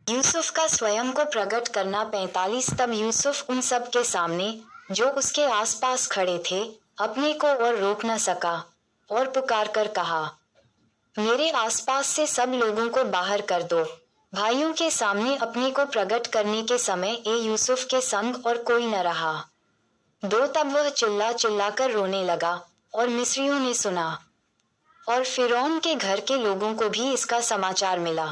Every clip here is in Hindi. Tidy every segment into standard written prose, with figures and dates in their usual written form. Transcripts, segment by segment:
यूसुफ का स्वयं को प्रकट करना 45। तब यूसुफ उन सब के सामने जो उसके आसपास खड़े थे अपने को और रोक न सका और पुकार कर कहा, मेरे आसपास से सब लोगों को बाहर कर दो। भाइयों के सामने अपने को प्रकट करने के समय यूसुफ के संग और कोई न रहा। 2 तब वह चिल्ला चिल्लाकर रोने लगा और मिस्रियों ने सुना और फिरौन के घर के लोगों को भी इसका समाचार मिला।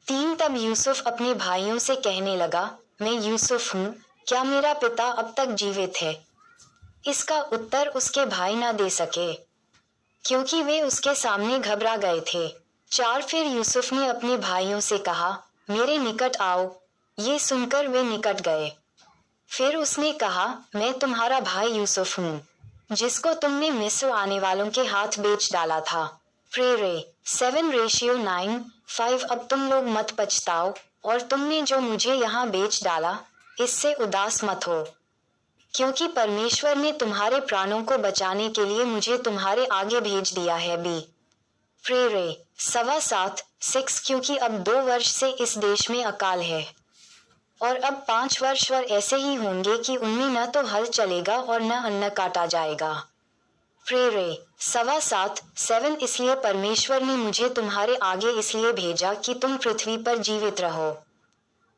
3 तब यूसुफ अपने भाइयों से कहने लगा, मैं यूसुफ हूँ, क्या मेरा पिता अब तक जीवित है? इसका उत्तर उसके भाई न दे सके क्योंकि वे उसके सामने घबरा गए थे। 4 फिर यूसुफ ने अपने भाइयों से कहा, मेरे निकट आओ। ये सुनकर वे निकट गए। फिर उसने कहा, मैं तुम्हारा भाई यूसुफ हूँ, जिसको तुमने मिस्र आने वालों के हाथ बेच डाला था। प्रेरे 7:9-5। अब तुम लोग मत पछताओ और तुमने जो मुझे यहाँ बेच डाला इससे उदास मत हो, क्योंकि परमेश्वर ने तुम्हारे प्राणों को बचाने के लिए मुझे तुम्हारे आगे भेज दिया है। बी प्रेरे 7:15-6। क्योंकि अब 2 वर्ष से इस देश में अकाल है और अब 5 वर्ष और ऐसे ही होंगे कि उनमें न तो हल चलेगा और न अन्न काटा जाएगा। प्रेरे 7:7 इसलिए परमेश्वर ने मुझे तुम्हारे आगे इसलिए भेजा कि तुम पृथ्वी पर जीवित रहो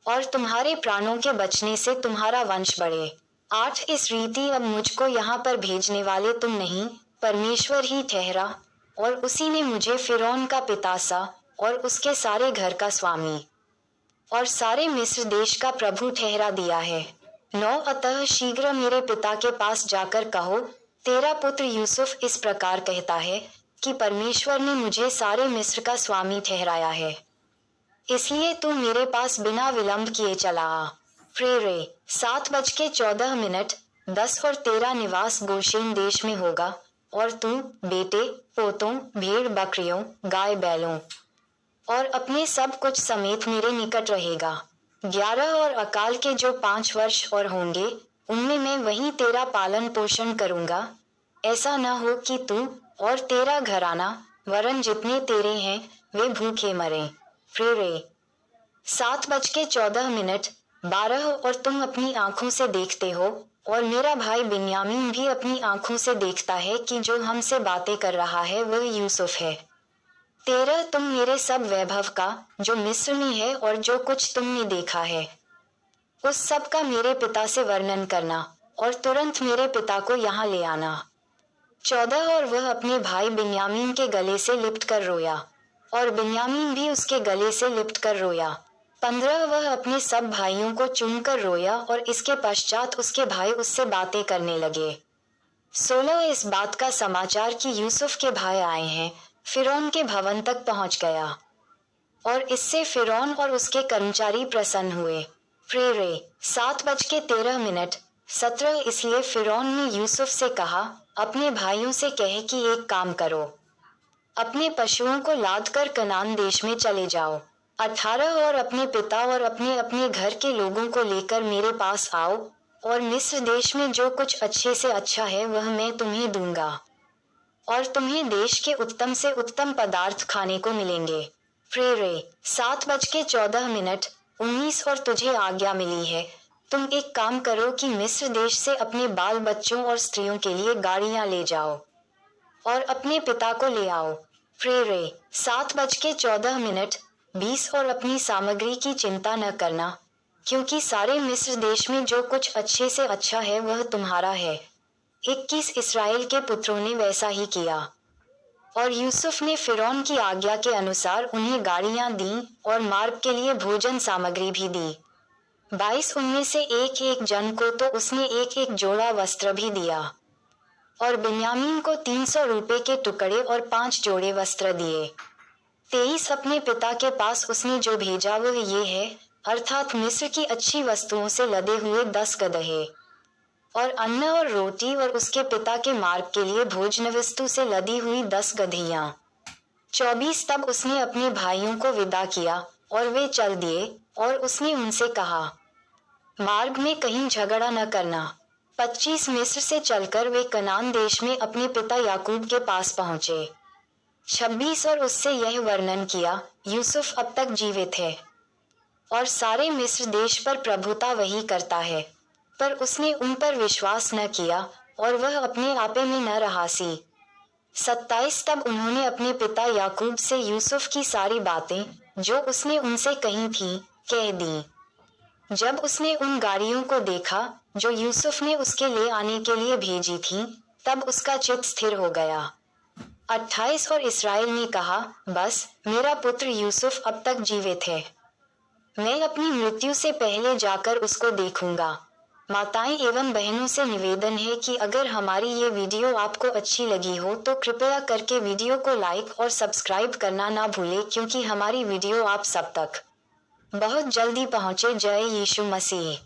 और तुम्हारे प्राणों के बचने से तुम्हारा वंश बढ़े। 8 इस रीति अब मुझको यहाँ पर भेजने वाले तुम नहीं, परमेश्वर ही ठहरा और उसी ने मुझे फिरौन का पिता सा और उसके सारे घर का स्वामी और सारे मिस्र देश का प्रभु ठहरा दिया है। 9 अतः शीघ्र मेरे पिता के पास जाकर कहो, तेरा पुत्र यूसुफ इस प्रकार कहता है कि परमेश्वर ने मुझे सारे मिस्र का स्वामी ठहराया है, इसलिए तू मेरे पास बिना विलंब किए चला आ। प्रेरे 7:14। 10 और तेरा निवास गोशेन देश में होगा और तू बेटे पोतों भेड़ बकरियों गाय बैलों और अपने सब कुछ समेत मेरे निकट रहेगा। 11 और अकाल के जो 5 वर्ष और होंगे उनमें मैं वहीं तेरा पालन पोषण करूंगा। ऐसा न हो कि तू और तेरा घराना वरन जितने तेरे हैं वे भूखे मरें। प्रेरे 7:14। 12 और तुम अपनी आंखों से देखते हो और मेरा भाई बिन्यामीन भी अपनी आंखों से देखता है कि जो हमसे बातें कर रहा है वह यूसुफ है। 13 तुम मेरे सब वैभव का जो मिस्र में है और जो कुछ तुमने देखा है उस सब का मेरे पिता से वर्णन करना और तुरंत मेरे पिता को यहाँ ले आना। 14 और वह अपने भाई बिन्यामीन के गले से लिपट कर रोया और बिन्यामीन भी उसके गले से लिपट कर रोया। 15 वह अपने सब भाइयों को चूमकर रोया और इसके पश्चात उसके भाई उससे बातें करने लगे। 16 इस बात का समाचार कि यूसुफ के भाई आए हैं फिरौन के भवन तक पहुंच गया और इससे फिरौन और उसके कर्मचारी प्रसन्न हुए। प्रेरे 7:13। 17 इसलिए फिरौन ने यूसुफ से कहा, अपने भाइयों से कहे कि एक काम करो, अपने पशुओं को लाद कर कनान देश में चले जाओ। 18 और अपने पिता और अपने अपने घर के लोगों को लेकर मेरे पास आओ और मिस्र देश में जो कुछ अच्छे से अच्छा है वह मैं तुम्हें दूंगा और तुम्हें देश के उत्तम से उत्तम पदार्थ खाने को मिलेंगे। प्रेरे 7:14। 19 और तुझे आज्ञा मिली है, तुम एक काम करो कि मिस्र देश से अपने बाल बच्चों और स्त्रियों के लिए गाड़ियां ले जाओ और अपने पिता को ले आओ। प्रेरे 7:14। 20 और अपनी सामग्री की चिंता न करना, क्योंकि सारे मिस्र देश में जो कुछ अच्छे से अच्छा है वह तुम्हारा है। 21 इसराइल के पुत्रों ने वैसा ही किया और यूसुफ ने फिरौन की आज्ञा के अनुसार उन्हें गाड़ियां दी और मार्ग के लिए भोजन सामग्री भी दी। 22 उनमें से एक एक जन को तो उसने एक एक जोड़ा वस्त्र भी दिया और बिन्यामीन को 300 रुपए के टुकड़े और 5 जोड़े वस्त्र दिए। 23 अपने पिता के पास उसने जो भेजा वह ये है, अर्थात मिस्र की अच्छी वस्तुओं से लदे हुए 10 गदहे और अन्न और रोटी और उसके पिता के मार्ग के लिए भोजन वस्तु से लदी हुई 10 गदहियां। 24 तब उसने अपने भाइयों को विदा किया और वे चल दिए और उसने उनसे कहा, मार्ग में कहीं झगड़ा न करना। 25 मिस्र से चलकर वे कनान देश में अपने पिता याकूब के पास पहुंचे। 26 और उससे यह वर्णन किया, यूसुफ अब तक जीवित है और सारे मिस्र देश पर प्रभुता वही करता है। पर उसने उन पर विश्वास न किया और वह अपने आपे में न रहा सी। 27 तब उन्होंने अपने पिता याकूब से यूसुफ की सारी बातें जो उसने उनसे कही थी कह दी। जब उसने उन गाड़ियों को देखा जो यूसुफ ने उसके ले आने के लिए भेजी थी, तब उसका चित्त स्थिर हो गया। 28 और इस्राएल ने कहा, बस मेरा पुत्र यूसुफ अब तक जीवित है। मैं अपनी मृत्यु से पहले जाकर उसको देखूंगा। माताएं एवं बहनों से निवेदन है कि अगर हमारी ये वीडियो आपको अच्छी लगी हो तो कृपया करके वीडियो को लाइक और सब्सक्राइब करना ना भूलें, क्योंकि हमारी वीडियो आप सब तक बहुत जल्दी पहुंचे। जय यीशु मसीह।